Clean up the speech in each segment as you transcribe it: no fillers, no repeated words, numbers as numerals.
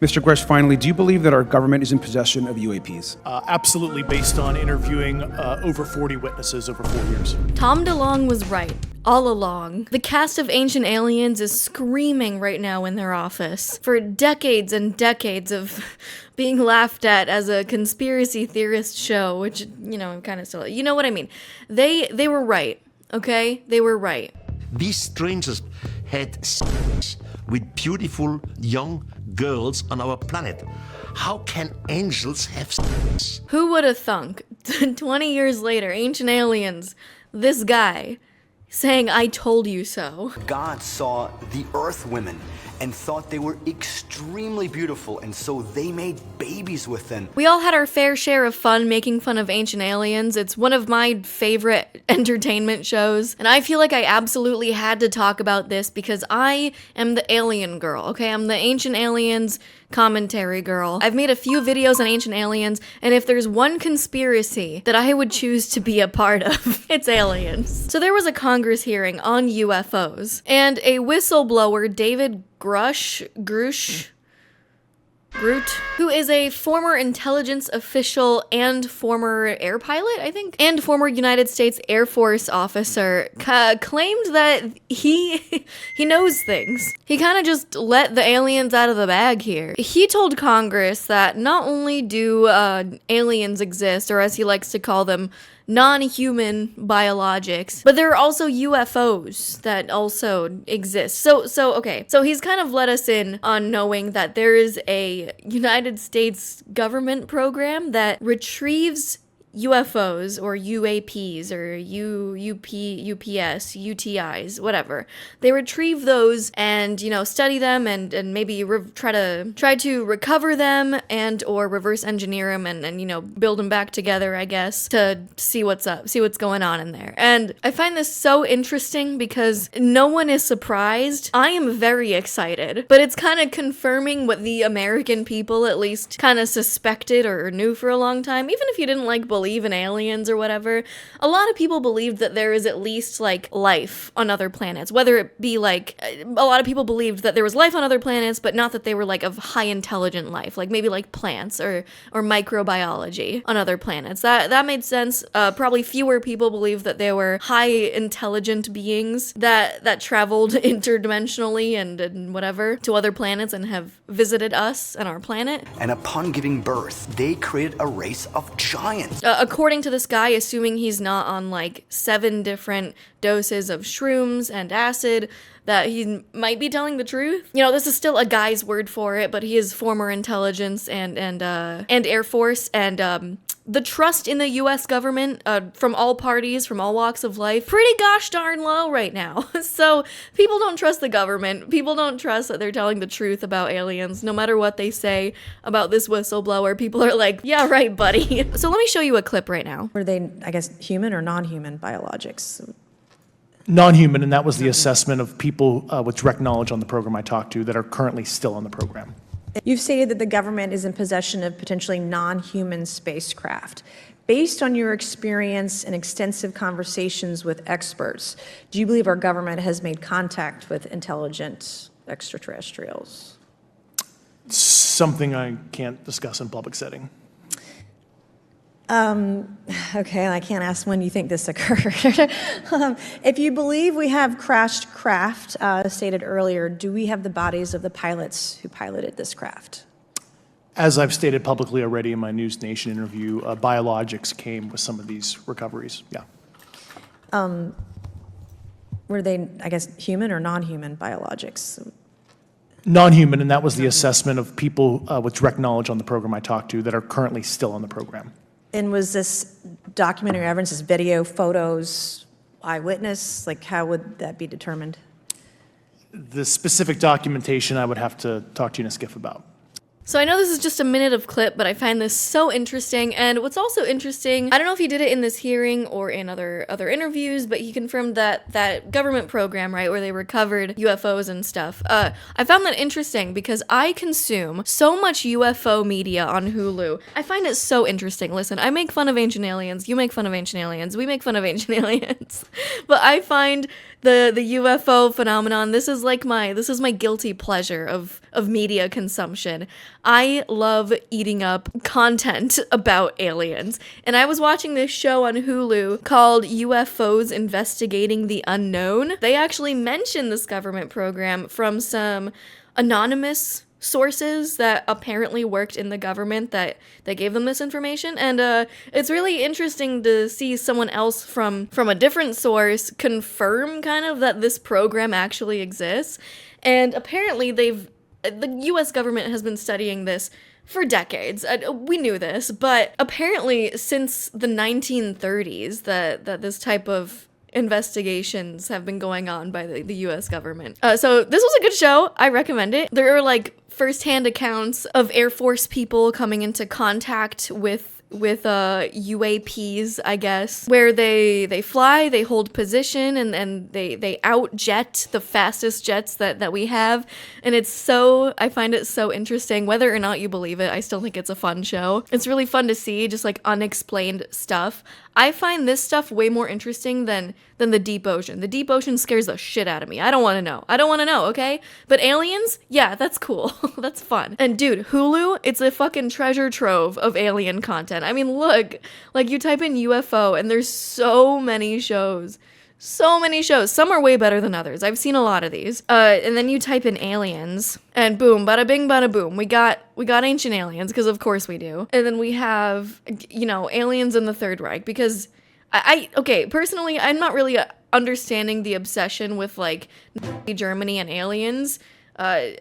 Mr. Grusch, finally, do you believe that our government is in possession of UAPs? Absolutely, based on interviewing over 40 witnesses over 4 years. Tom DeLonge was right. All along. The cast of Ancient Aliens is screaming right now in their office for decades and decades of being laughed at as a conspiracy theorist show, which, kind of still, you know what I mean. They were right, okay? They were right. These strangers had sex with beautiful young girls on our planet. How can angels have sex? Who would have thunk? 20 years later, Ancient Aliens, this guy saying, "I told you so." God saw the Earth women and thought they were extremely beautiful, and so they made babies with them. We all had our fair share of fun making fun of Ancient Aliens. It's one of my favorite entertainment shows, and I feel like I absolutely had to talk about this because I am the alien girl, okay? I'm the Ancient Aliens commentary girl. I've made a few videos on Ancient Aliens, and if there's one conspiracy that I would choose to be a part of, it's aliens. So there was a Congress hearing on UFOs, and a whistleblower, David Grusch, who is a former intelligence official and former air pilot, I think, and former United States Air Force officer, claimed that he knows things. He kind of just let the aliens out of the bag here. He told Congress that not only do aliens exist, or as he likes to call them, non-human biologics, but there are also UFOs that also exist. So he's kind of let us in on knowing that there is a United States government program that retrieves UFOs or UAPs or UPS, UTIs, whatever. They retrieve those and, study them and maybe try to recover them and or reverse engineer them and build them back together, I guess, to see what's up, see what's going on in there. And I find this so interesting because no one is surprised. I am very excited, but it's kind of confirming what the American people at least kind of suspected or knew for a long time. Even if you didn't believe in aliens or whatever, a lot of people believed that there is at least life on other planets, whether it be a lot of people believed that there was life on other planets, but not that they were of high intelligent life, maybe plants or microbiology on other planets. That made sense. Probably fewer people believed that there were high intelligent beings that traveled interdimensionally and whatever to other planets and have visited us and our planet. And upon giving birth, they created a race of giants. According to this guy, assuming he's not on 7 different doses of shrooms and acid, that he might be telling the truth. This is still a guy's word for it, but he is former intelligence and Air Force, and the trust in the U.S. government from all parties, from all walks of life, pretty gosh darn low right now. So people don't trust the government. People don't trust that they're telling the truth about aliens, no matter what they say about this whistleblower. People are like, yeah, right, buddy. So let me show you a clip right now. Were they, human or non-human biologics? Non-human, and that was the assessment of people with direct knowledge on the program I talked to that are currently still on the program. You've stated that the government is in possession of potentially non-human spacecraft. Based on your experience and extensive conversations with experts, do you believe our government has made contact with intelligent extraterrestrials? Something I can't discuss in public setting. Okay, I can't ask when you think this occurred. If you believe we have crashed craft, stated earlier, do we have the bodies of the pilots who piloted this craft? As I've stated publicly already in my News Nation interview, biologics came with some of these recoveries, yeah. Were they, human or non-human biologics? Non-human, and that was the assessment of people with direct knowledge on the program I talked to that are currently still on the program. And was this documentary evidence, this video, photos, eyewitness? How would that be determined? The specific documentation I would have to talk to you in a skiff about. So I know this is just a minute of clip, but I find this so interesting. And what's also interesting, I don't know if he did it in this hearing or in other interviews, but he confirmed that government program, right, where they recovered UFOs and stuff. I found that interesting because I consume so much UFO media on Hulu. I find it so interesting. Listen, I make fun of ancient aliens. You make fun of ancient aliens. We make fun of ancient aliens. But I find the UFO phenomenon, this is my guilty pleasure of media consumption. I love eating up content about aliens. And I was watching this show on Hulu called UFOs Investigating the Unknown. They actually mention this government program from some anonymous sources that apparently worked in the government that gave them this information, and it's really interesting to see someone else from a different source confirm kind of that this program actually exists. And apparently the US government has been studying this for decades. We knew this, but apparently since the 1930s that this type of investigations have been going on by the US government. So this was a good show. I recommend it. There are like first-hand accounts of Air Force people coming into contact with UAPs, I guess, where they fly, they hold position, and they outjet the fastest jets that we have. And I find it so interesting. Whether or not you believe it, I still think it's a fun show. It's really fun to see just like unexplained stuff. I find this stuff way more interesting than the deep ocean. The deep ocean scares the shit out of me. I don't want to know, okay? But aliens? Yeah, that's cool. That's fun. And dude, Hulu, it's a fucking treasure trove of alien content. I mean, look, like you type in UFO and there's so many shows. So many shows. Some are way better than others. I've seen a lot of these. And then you type in aliens, and boom, bada bing, bada boom. We got ancient aliens, because of course we do. And then we have, aliens in the Third Reich, because personally, I'm not really understanding the obsession with like Germany and aliens. I'm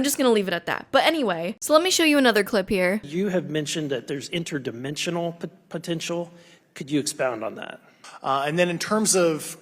just gonna leave it at that. But anyway, so let me show you another clip here. You have mentioned that there's interdimensional potential. Could you expound on that? And then in terms of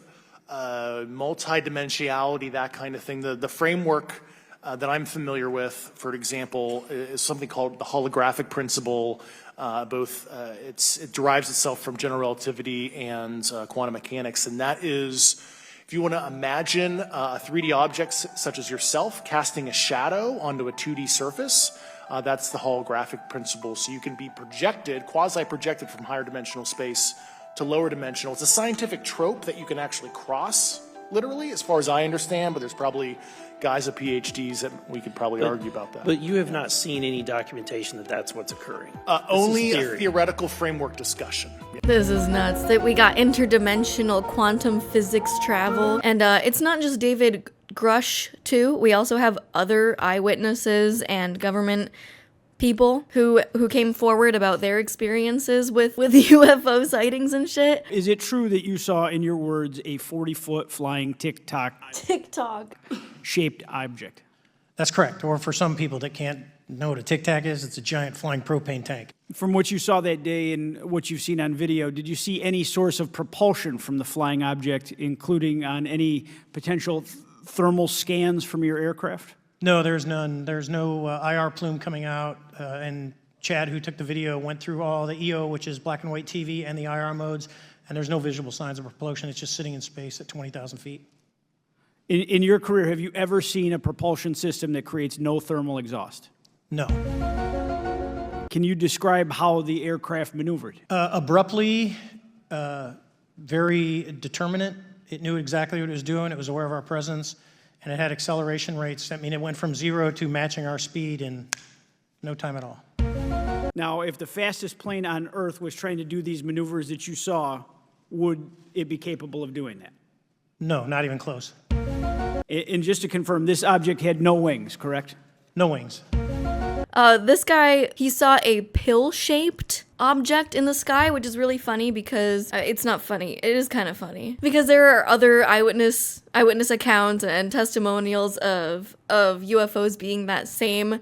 multidimensionality, that kind of thing, the framework that I'm familiar with, for example, is something called the holographic principle. It derives itself from general relativity and quantum mechanics, and that is, if you want to imagine a 3D object such as yourself casting a shadow onto a 2D surface, that's the holographic principle. So you can be projected, quasi-projected from higher dimensional space to lower dimensional. It's a scientific trope that you can actually cross, literally, as far as I understand, but there's probably guys with PhDs that we could probably argue about that. But you have not seen any documentation that that's what's occurring. Only a theoretical framework discussion. Yeah. This is nuts. That we got interdimensional quantum physics travel. And it's not just David Grusch, too. We also have other eyewitnesses and government people who came forward about their experiences with UFO sightings and shit. Is it true that you saw, in your words, a 40-foot flying TikTok shaped object? That's correct. Or for some people that can't know what a Tic Tac is, it's a giant flying propane tank. From what you saw that day and what you've seen on video, did you see any source of propulsion from the flying object, including on any potential thermal scans from your aircraft? No, there's none. There's no IR plume coming out. And Chad, who took the video, went through all the EO, which is black and white TV, and the IR modes, and there's no visible signs of propulsion. It's just sitting in space at 20,000 feet. In your career, have you ever seen a propulsion system that creates no thermal exhaust? No. Can you describe how the aircraft maneuvered? Abruptly, very determinate. It knew exactly what it was doing. It was aware of our presence. And it had acceleration rates. I mean, it went from 0 to matching our speed in no time at all. Now, if the fastest plane on Earth was trying to do these maneuvers that you saw, would it be capable of doing that? No, not even close. And just to confirm, this object had no wings, correct? No wings. This guy, he saw a pill-shaped object in the sky, which is really funny because it's not funny. It is kind of funny because there are other eyewitness accounts and testimonials of UFOs being that same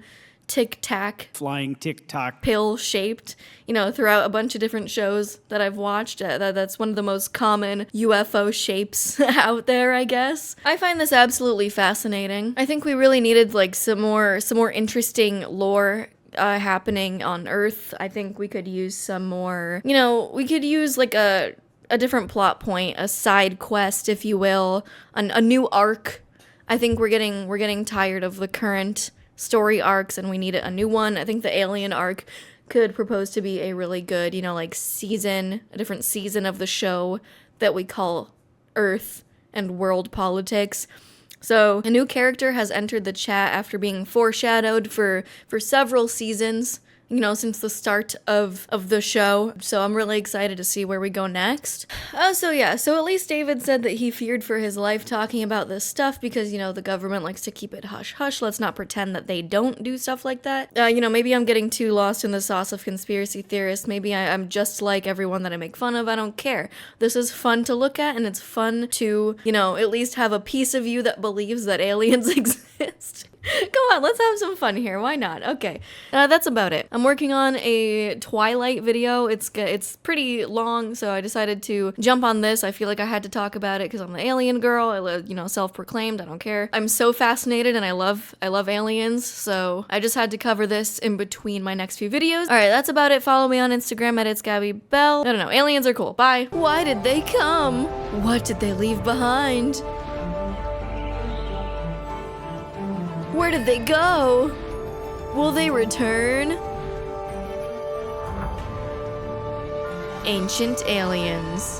Tic Tac Flying TikTok. pill shaped, you know, throughout a bunch of different shows that I've watched. That's one of the most common UFO shapes out there, I guess. I find this absolutely fascinating. I think we really needed like some more interesting lore happening on Earth. I think we could use some more, you know, we could use like a different plot point, a side quest, if you will, a new arc. I think we're getting tired of the current story arcs and we need a new one. I think the alien arc could propose to be a really good, you know, like a different season of the show that we call Earth and world politics. So a new character has entered the chat after being foreshadowed for several seasons, you know, since the start of the show. So I'm really excited to see where we go next. So at least David said that he feared for his life talking about this stuff because, you know, the government likes to keep it hush-hush. Let's not pretend that they don't do stuff like that. You know, maybe I'm getting too lost in the sauce of conspiracy theorists. Maybe I'm just like everyone that I make fun of. I don't care. This is fun to look at, and it's fun to, you know, at least have a piece of you that believes that aliens exist. Come on, let's have some fun here. Why not? Okay, that's about it. I'm working on a Twilight video. It's pretty long, so I decided to jump on this. I feel like I had to talk about it because I'm the alien girl. You know, self-proclaimed. I don't care. I'm so fascinated, and I love aliens. So I just had to cover this in between my next few videos. All right, that's about it. Follow me on Instagram at itsgabibelle. I don't know. Aliens are cool. Bye. Why did they come? What did they leave behind? Where did they go? Will they return? Ancient aliens.